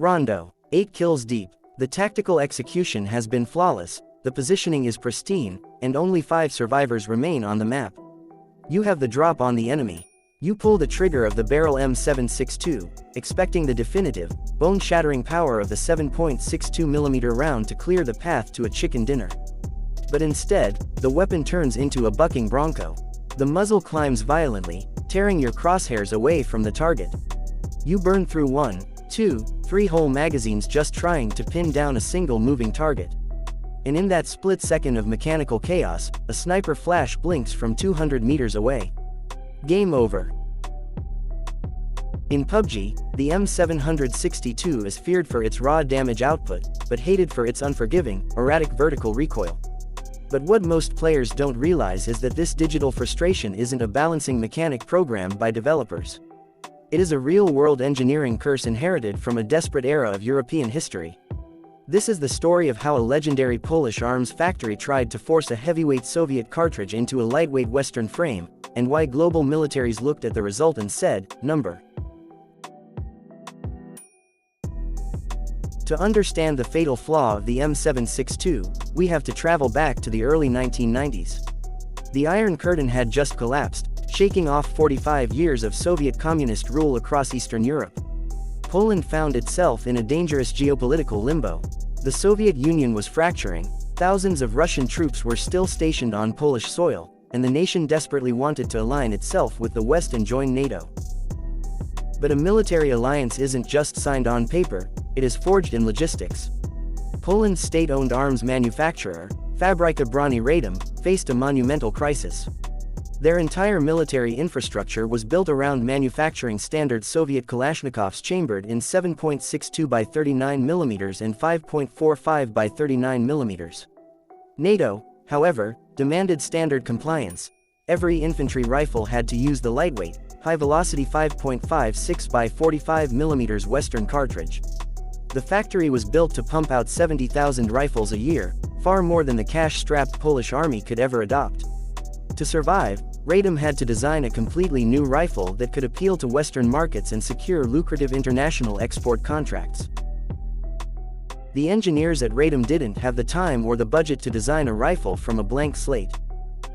Rondo, 8 kills deep. The tactical execution has been flawless, the positioning is pristine, and only 5 survivors remain on the map. You have the drop on the enemy. You pull the trigger of the Beryl M762, expecting the definitive, bone-shattering power of the 7.62mm round to clear the path to a chicken dinner. But instead, the weapon turns into a bucking bronco. The muzzle climbs violently, tearing your crosshairs away from the target. You burn through 1, 2, 3 whole magazines just trying to pin down a single moving target. And in that split second of mechanical chaos, a sniper flash blinks from 200 meters away. Game over. In PUBG, the M762 is feared for its raw damage output, but hated for its unforgiving, erratic vertical recoil. But what most players don't realize is that this digital frustration isn't a balancing mechanic programmed by developers. It is a real-world engineering curse inherited from a desperate era of European history. This is the story of how a legendary Polish arms factory tried to force a heavyweight Soviet cartridge into a lightweight Western frame, and why global militaries looked at the result and said, "Number." To understand the fatal flaw of the M762, we have to travel back to the early 1990s. The Iron Curtain had just collapsed, shaking off 45 years of Soviet communist rule across Eastern Europe. Poland found itself in a dangerous geopolitical limbo. The Soviet Union was fracturing, thousands of Russian troops were still stationed on Polish soil, and the nation desperately wanted to align itself with the West and join NATO. But a military alliance isn't just signed on paper, it is forged in logistics. Poland's state-owned arms manufacturer, Fabryka Broni Radom, faced a monumental crisis. Their entire military infrastructure was built around manufacturing standard Soviet Kalashnikovs chambered in 7.62 by 39mm and 5.45 by 39mm. NATO, however, demanded standard compliance. Every infantry rifle had to use the lightweight, high-velocity 5.56 by 45mm Western cartridge. The factory was built to pump out 70,000 rifles a year, far more than the cash-strapped Polish army could ever adopt. To survive, Radom had to design a completely new rifle that could appeal to Western markets and secure lucrative international export contracts. The engineers at Radom didn't have the time or the budget to design a rifle from a blank slate.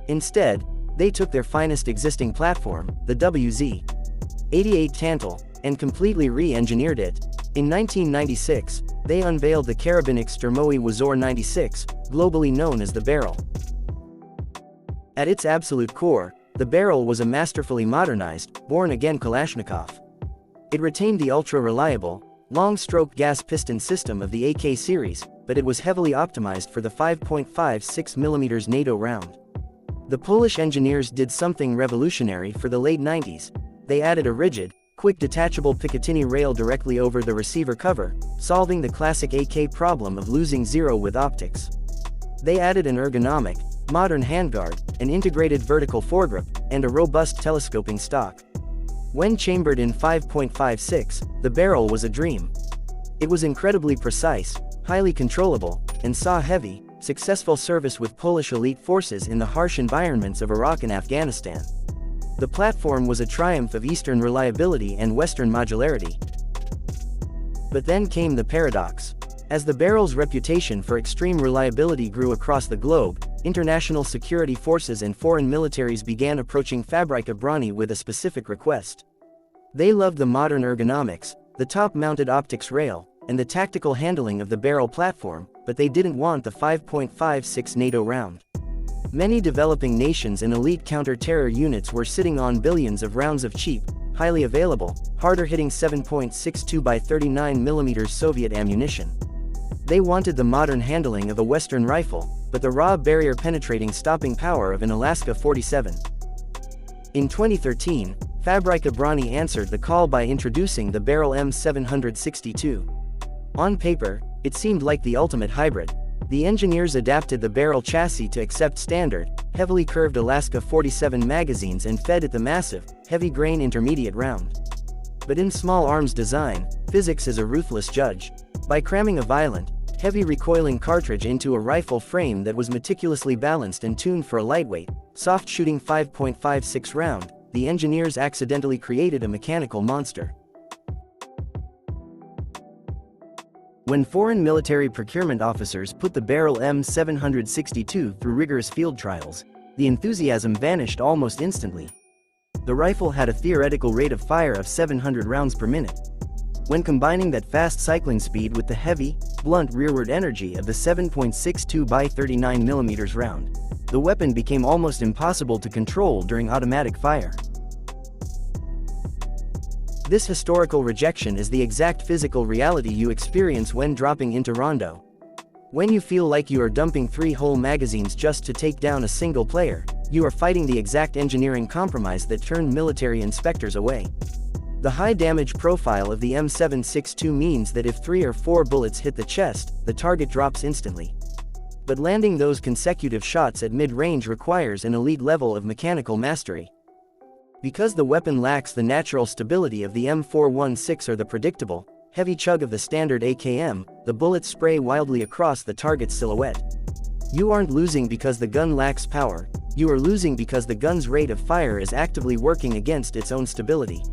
Instead, they took their finest existing platform, the WZ-88 Tantal, and completely re-engineered it. In 1996, they unveiled the Karabin Szturmowy Wazor 96, globally known as the Beryl. At its absolute core, the Beryl was a masterfully modernized, born-again Kalashnikov. It retained the ultra-reliable, long-stroke gas piston system of the AK series, but it was heavily optimized for the 5.56mm NATO round. The Polish engineers did something revolutionary for the late 90s. They added a rigid, quick detachable Picatinny rail directly over the receiver cover, solving the classic AK problem of losing zero with optics. They added an ergonomic, modern handguard, an integrated vertical foregrip, and a robust telescoping stock. When chambered in 5.56, the Beryl was a dream. It was incredibly precise, highly controllable, and saw heavy, successful service with Polish elite forces in the harsh environments of Iraq and Afghanistan. The platform was a triumph of Eastern reliability and Western modularity. But then came the paradox. As the Beryl's reputation for extreme reliability grew across the globe, international security forces and foreign militaries began approaching Fabryka Broni with a specific request. They loved the modern ergonomics, the top-mounted optics rail, and the tactical handling of the Beryl platform, but they didn't want the 5.56 NATO round. Many developing nations and elite counter-terror units were sitting on billions of rounds of cheap, highly available, harder-hitting 7.62 by 39mm Soviet ammunition. They wanted the modern handling of a Western rifle, but the raw barrier-penetrating stopping power of an Alaska 47. In 2013, Fabryka Broni answered the call by introducing the Beryl M762. On paper, it seemed like the ultimate hybrid. The engineers adapted the Beryl chassis to accept standard, heavily curved Alaska 47 magazines and fed it the massive, heavy-grain intermediate round. But in small arms design, physics is a ruthless judge. By cramming a violent, heavy recoiling cartridge into a rifle frame that was meticulously balanced and tuned for a lightweight, soft-shooting 5.56 round, the engineers accidentally created a mechanical monster. When foreign military procurement officers put the Beryl M762 through rigorous field trials, the enthusiasm vanished almost instantly. The rifle had a theoretical rate of fire of 700 rounds per minute. When combining that fast cycling speed with the heavy, blunt rearward energy of the 7.62 by 39mm round, the weapon became almost impossible to control during automatic fire. This historical rejection is the exact physical reality you experience when dropping into Rondo. When you feel like you are dumping 3 whole magazines just to take down a single player, you are fighting the exact engineering compromise that turned military inspectors away. The high damage profile of the M762 means that if 3 or 4 bullets hit the chest, the target drops instantly. But landing those consecutive shots at mid-range requires an elite level of mechanical mastery. Because the weapon lacks the natural stability of the M416 or the predictable, heavy chug of the standard AKM, the bullets spray wildly across the target's silhouette. You aren't losing because the gun lacks power, you are losing because the gun's rate of fire is actively working against its own stability.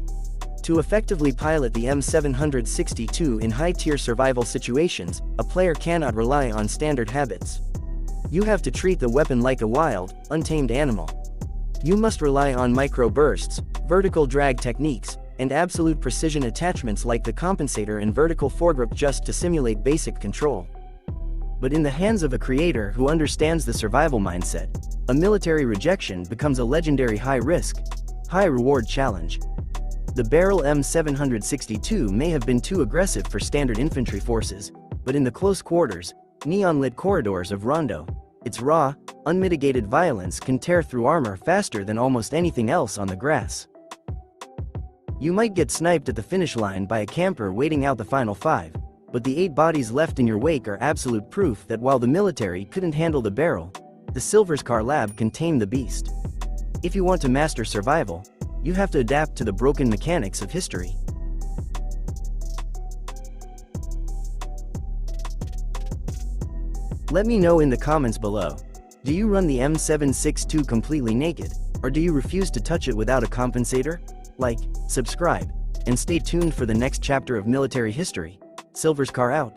To effectively pilot the M762 in high-tier survival situations, a player cannot rely on standard habits. You have to treat the weapon like a wild, untamed animal. You must rely on micro-bursts, vertical drag techniques, and absolute precision attachments like the compensator and vertical foregrip just to simulate basic control. But in the hands of a creator who understands the survival mindset, a military rejection becomes a legendary high-risk, high-reward challenge. The Beryl M762 may have been too aggressive for standard infantry forces, but in the close quarters, neon-lit corridors of Rondo, its raw, unmitigated violence can tear through armor faster than almost anything else on the grass. You might get sniped at the finish line by a camper waiting out the final 5, but the 8 bodies left in your wake are absolute proof that while the military couldn't handle the Beryl, the Silverscar Lab can tame the beast. If you want to master survival, you have to adapt to the broken mechanics of history. Let me know in the comments below. Do you run the M762 completely naked, or do you refuse to touch it without a compensator? Like, subscribe, and stay tuned for the next chapter of military history. Silverscar out.